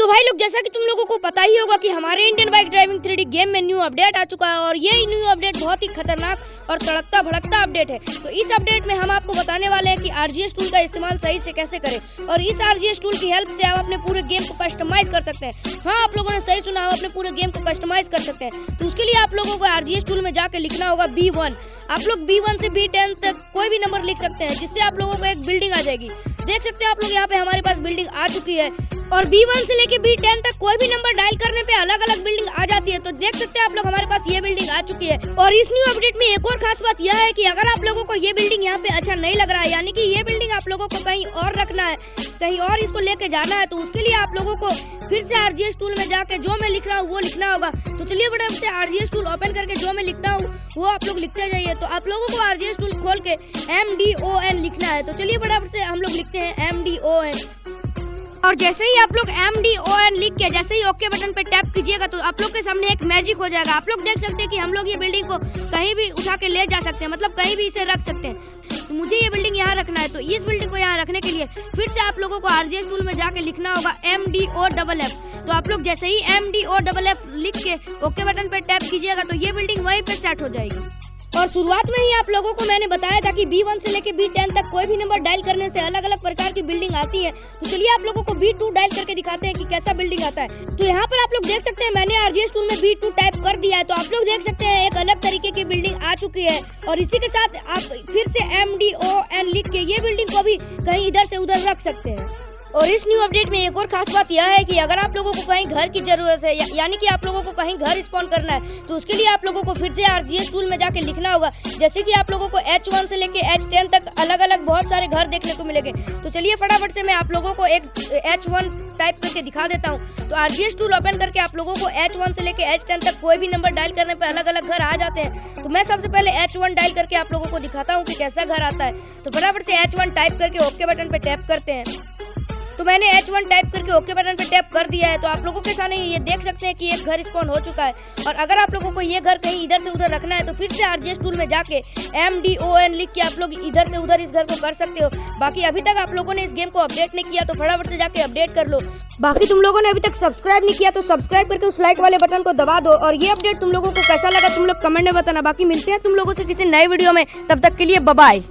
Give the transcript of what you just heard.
तो भाई लोग, जैसा कि तुम लोगों को पता ही होगा कि हमारे Indian bike driving 3D game में न्यू अपडेट आ चुका है और ये न्यू अपडेट बहुत ही खतरनाक और तड़कता भड़कता अपडेट है। तो इस अपडेट में हम आपको बताने वाले हैं कि RGS टूल का इस्तेमाल सही से कैसे करें और इस RGS टूल की हेल्प से आप अपने पूरे गेम को कस्टमाइज कर सकते हैं। हाँ, आप लोगों ने सही सुना, आप अपने पूरे गेम को कस्टमाइज कर सकते हैं। तो उसके लिए आप लोगों को RGS टूल में जाकर लिखना होगा B1। आप लोग B1 से B10 तक कोई भी नंबर लिख सकते हैं, जिससे आप लोगों को एक बिल्डिंग आ जाएगी। देख सकते हैं आप लोग, यहाँ पे हमारे पास बिल्डिंग आ चुकी है और B1 से लेके B10 तक कोई भी नंबर डायल करने पे अलग अलग बिल्डिंग आ जाती है। तो देख सकते हैं आप लोग, हमारे पास ये बिल्डिंग आ चुकी है। और इस न्यू अपडेट में एक और खास बात यह है कि अगर आप लोगों को ये बिल्डिंग यहाँ पे अच्छा नहीं लग रहा है, यानी कि ये बिल्डिंग आप लोगों को कहीं और रखना है, कहीं और इसको लेके जाना है, तो उसके लिए आप लोगों को फिर से RGS टूल में जाके जो मैं लिख रहा हूँ वो लिखना होगा। तो चलिए फटाफट से RGS टूल ओपन करके जो मैं लिखता हूँ वो आप लोग लिखते जाइए। तो आप लोगों को RGS टूल खोल के MDON लिखना है। तो चलिए फटाफट से हम लोग लिखते हैं MDON। और जैसे ही आप लोग MDON लिख के जैसे ही ओके बटन पे टैप कीजिएगा तो आप लोग के सामने एक मैजिक हो जाएगा। आप लोग देख सकते हैं कि हम लोग ये बिल्डिंग को कहीं भी उठा के ले जा सकते हैं, मतलब कहीं भी इसे रख सकते हैं। तो मुझे ये बिल्डिंग यहाँ रखना है, तो इस बिल्डिंग को यहाँ रखने के लिए फिर से आप लोगों को RGS टूल में जाके लिखना होगा MDOFF। तो आप लोग जैसे ही MDOFF लिख के ओके बटन पे टैप कीजिएगा तो ये बिल्डिंग वहीं पे सेट हो जाएगी। और शुरुआत में ही आप लोगों को मैंने बताया था कि B1 से लेके B10 तक कोई भी नंबर डायल करने से अलग अलग प्रकार की बिल्डिंग आती है। तो चलिए आप लोगों को B2 डायल करके दिखाते हैं कि कैसा बिल्डिंग आता है। तो यहाँ पर आप लोग देख सकते हैं मैंने RGS टूल में B2 टाइप कर दिया है। तो आप लोग देख सकते हैं एक अलग तरीके की बिल्डिंग आ चुकी है। और इसी के साथ आप फिर से MDON लिख के ये बिल्डिंग को भी कहीं इधर से उधर रख सकते हैं। और इस न्यू अपडेट में एक और खास बात यह है कि अगर आप लोगों को कहीं घर की जरूरत है, यानी कि आप लोगों को कहीं घर स्पॉन करना है, तो उसके लिए आप लोगों को फिर से RGS टूल में जाके लिखना होगा। जैसे कि आप लोगों को H1 से लेके H10 तक अलग अलग बहुत सारे घर देखने को मिलेंगे। तो चलिए फटाफट से मैं आप लोगों को एक H1 टाइप करके दिखा देता हूँ। तो RGS टूल ओपन करके आप लोगों को H1 से लेके H10 तक कोई भी नंबर डायल करने पे अलग अलग घर आ जाते हैं। तो मैं सबसे पहले H1 डायल करके आप लोगों को दिखाता हूँ कि कैसा घर आता है। तो फटाफट से H1 टाइप करके ओके बटन पे टैप करते हैं। तो मैंने H1 टाइप करके ओके बटन पे टैप कर दिया है। तो आप लोगों के सामने ये देख सकते हैं कि एक घर स्पॉन हो चुका है। और अगर आप लोगों को ये घर कहीं इधर से उधर रखना है तो फिर से RGS टूल में जाके MDON लिख के आप लोग इधर से उधर इस घर को कर सकते हो। बाकी अभी तक आप लोगों ने इस गेम को अपडेट नहीं किया तो फटाफट से जाके अपडेट कर लो। बाकी तुम लोगों ने अभी तक सब्सक्राइब नहीं किया तो सब्सक्राइब करके उस लाइक वाले बटन को दबा दो। और ये अपडेट तुम लोगों को कैसा लगा तुम लोग कमेंट में बताना। बाकी मिलते हैं तुम लोगों से किसी नए वीडियो में, तब तक के लिए बाय बाय।